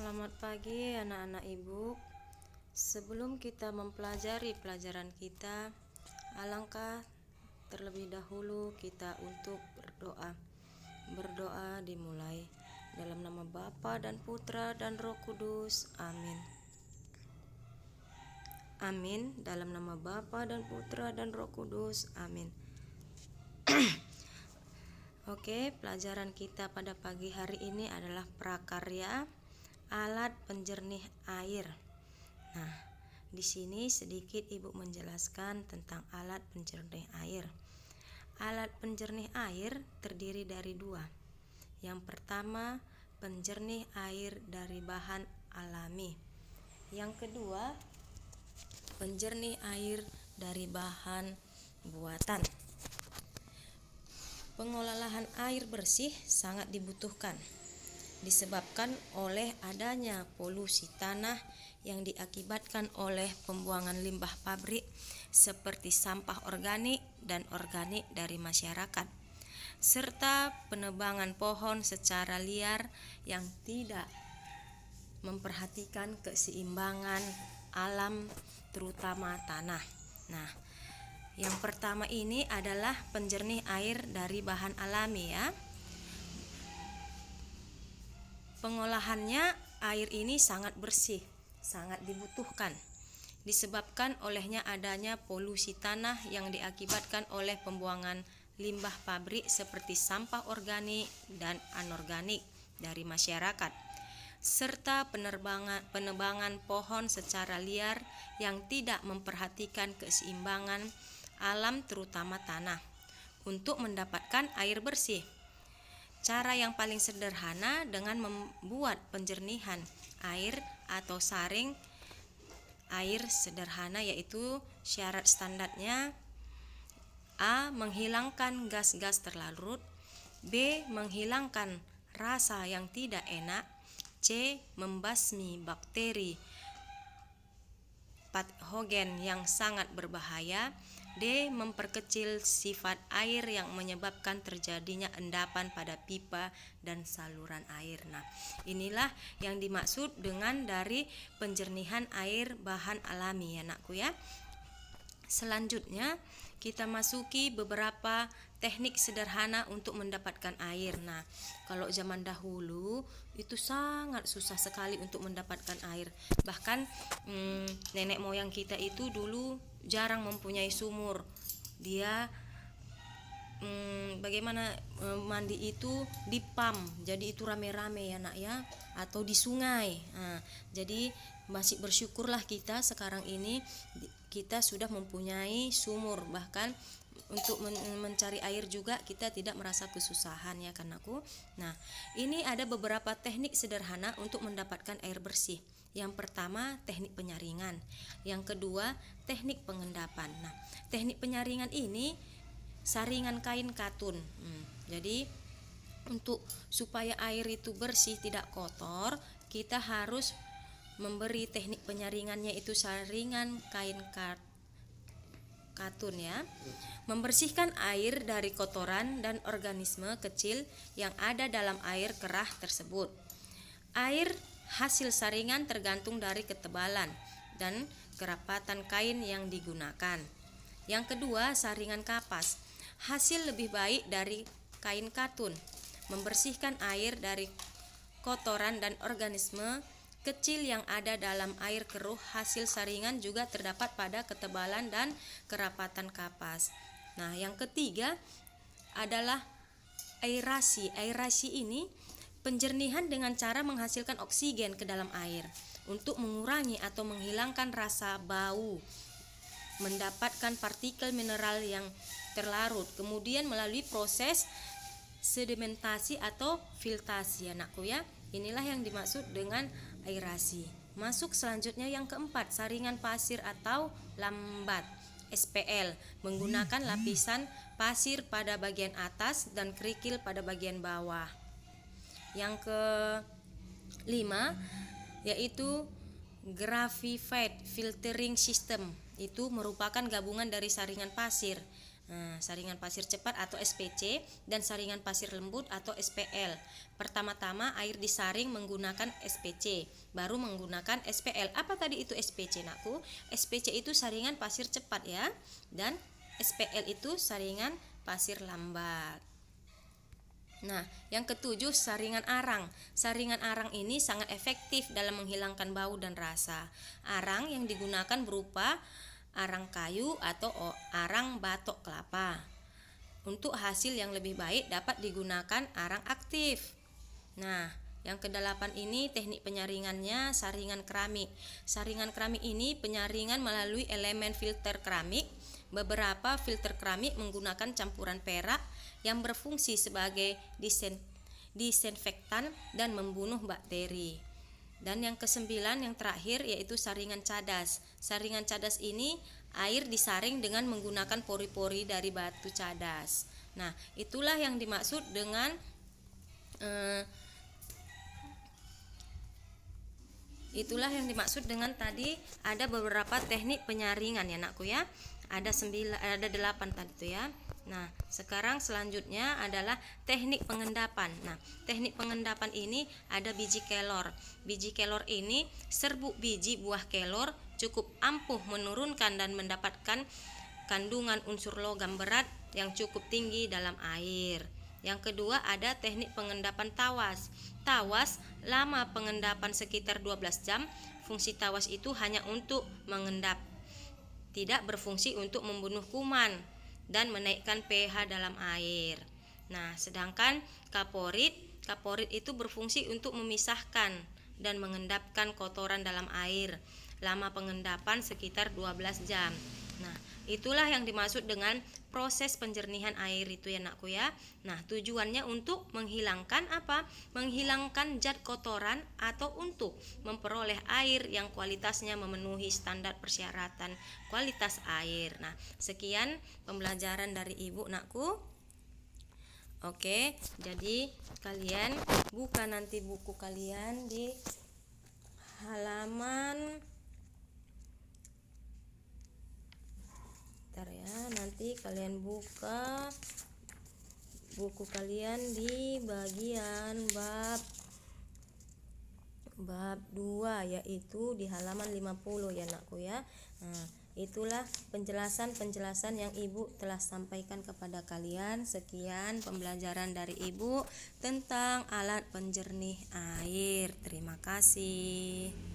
Selamat pagi anak-anak ibu. Sebelum kita mempelajari pelajaran kita, alangkah terlebih dahulu kita untuk berdoa. Berdoa dimulai dalam nama Bapa dan Putra dan Roh Kudus. Amin. Amin. Dalam nama Bapa dan Putra dan Roh Kudus. Amin. Oke, pelajaran kita pada pagi hari ini adalah prakarya alat penjernih air. Nah, di sini sedikit Ibu menjelaskan tentang alat penjernih air. Alat penjernih air terdiri dari dua. Yang pertama, penjernih air dari bahan alami. Yang kedua, penjernih air dari bahan buatan. Pengolahan air bersih sangat dibutuhkan disebabkan oleh adanya polusi tanah yang diakibatkan oleh pembuangan limbah pabrik seperti sampah organik dan organik dari masyarakat, serta penebangan pohon secara liar yang tidak memperhatikan keseimbangan alam terutama tanah. Nah, yang pertama ini adalah penjernih air dari bahan alami ya. Pengolahannya air ini sangat bersih, sangat dibutuhkan disebabkan olehnya adanya polusi tanah yang diakibatkan oleh pembuangan limbah pabrik seperti sampah organik dan anorganik dari masyarakat, serta penebangan pohon secara liar yang tidak memperhatikan keseimbangan alam terutama tanah untuk mendapatkan air bersih. Cara yang paling sederhana dengan membuat penjernihan air atau saring air sederhana, yaitu syarat standarnya: A. Menghilangkan gas-gas terlarut, B. Menghilangkan rasa yang tidak enak, C. Membasmi bakteri patogen yang sangat berbahaya, D. Memperkecil sifat air yang menyebabkan terjadinya endapan pada pipa dan saluran air. Nah, inilah yang dimaksud dengan dari penjernihan air bahan alami ya anakku ya. Selanjutnya kita masuki beberapa teknik sederhana untuk mendapatkan air. Nah, kalau zaman dahulu itu sangat susah sekali untuk mendapatkan air. Bahkan nenek moyang kita itu dulu jarang mempunyai sumur. Dia bagaimana mandi itu di pam. Jadi itu rame-rame ya nak ya, atau di sungai. Nah, jadi masih bersyukurlah kita sekarang ini kita sudah mempunyai sumur, bahkan untuk mencari air juga kita tidak merasa kesusahan ya kan aku. Nah, ini ada beberapa teknik sederhana untuk mendapatkan air bersih. Yang pertama, teknik penyaringan. Yang kedua, teknik pengendapan. Nah, teknik penyaringan ini saringan kain katun. Jadi untuk supaya air itu bersih tidak kotor, kita harus memberi teknik penyaringannya itu saringan kain katun ya. Membersihkan air dari kotoran dan organisme kecil yang ada dalam air kerah tersebut. Air hasil saringan tergantung dari ketebalan dan kerapatan kain yang digunakan. Yang kedua, saringan kapas. Hasil lebih baik dari kain katun. Membersihkan air dari kotoran dan organisme kecil yang ada dalam air keruh. Hasil saringan juga terdapat pada ketebalan dan kerapatan kapas. Nah, yang ketiga adalah aerasi. Aerasi ini penjernihan dengan cara menghasilkan oksigen ke dalam air untuk mengurangi atau menghilangkan rasa bau, mendapatkan partikel mineral yang terlarut, kemudian melalui proses sedimentasi atau filtrasi anakku ya. Inilah yang dimaksud dengan aerasi. Masuk selanjutnya yang keempat, saringan pasir atau lambat SPL, menggunakan lapisan pasir pada bagian atas dan kerikil pada bagian bawah. Yang kelima yaitu Gravified Filtering System. Itu merupakan gabungan dari saringan pasir, Nah, saringan pasir cepat atau SPC dan saringan pasir lembut atau SPL. Pertama-tama air disaring menggunakan SPC, baru menggunakan SPL. Apa tadi itu SPC, nakku? SPC itu saringan pasir cepat ya, dan SPL itu saringan pasir lambat. Nah, yang ketujuh, saringan arang. Saringan arang ini sangat efektif dalam menghilangkan bau dan rasa. Arang yang digunakan berupa arang kayu atau arang batok kelapa. Untuk hasil yang lebih baik dapat digunakan arang aktif. Nah, yang kedelapan ini teknik penyaringannya saringan keramik. Saringan keramik ini penyaringan melalui elemen filter keramik. Beberapa filter keramik menggunakan campuran perak yang berfungsi sebagai disinfektan dan membunuh bakteri. Dan yang kesembilan, yang terakhir, yaitu saringan cadas. Saringan cadas ini air disaring dengan menggunakan pori-pori dari batu cadas. Nah, itulah yang dimaksud dengan tadi ada beberapa teknik penyaringan ya nakku ya. Ada 8 tadi tuh ya. Nah, sekarang selanjutnya adalah teknik pengendapan. Nah, teknik pengendapan ini ada biji kelor. Biji kelor ini serbuk biji buah kelor cukup ampuh menurunkan dan mendapatkan kandungan unsur logam berat yang cukup tinggi dalam air. Yang kedua ada teknik pengendapan tawas. Tawas lama pengendapan sekitar 12 jam. Fungsi tawas itu hanya untuk mengendap, tidak berfungsi untuk membunuh kuman dan menaikkan pH dalam air. Nah, sedangkan kaporit itu berfungsi untuk memisahkan dan mengendapkan kotoran dalam air. Lama pengendapan sekitar 12 jam. Nah, itulah yang dimaksud dengan proses penjernihan air itu ya nakku ya. Nah, tujuannya untuk menghilangkan apa? Menghilangkan zat kotoran atau untuk memperoleh air yang kualitasnya memenuhi standar persyaratan kualitas air. Nah, sekian pembelajaran dari ibu nakku. Oke, jadi kalian buka nanti buku kalian di halaman nanti kalian buka buku kalian di bagian bab 2 yaitu di halaman 50 ya nakku ya. Nah, itulah penjelasan yang ibu telah sampaikan kepada kalian. Sekian pembelajaran dari ibu tentang alat penjernih air. Terima kasih.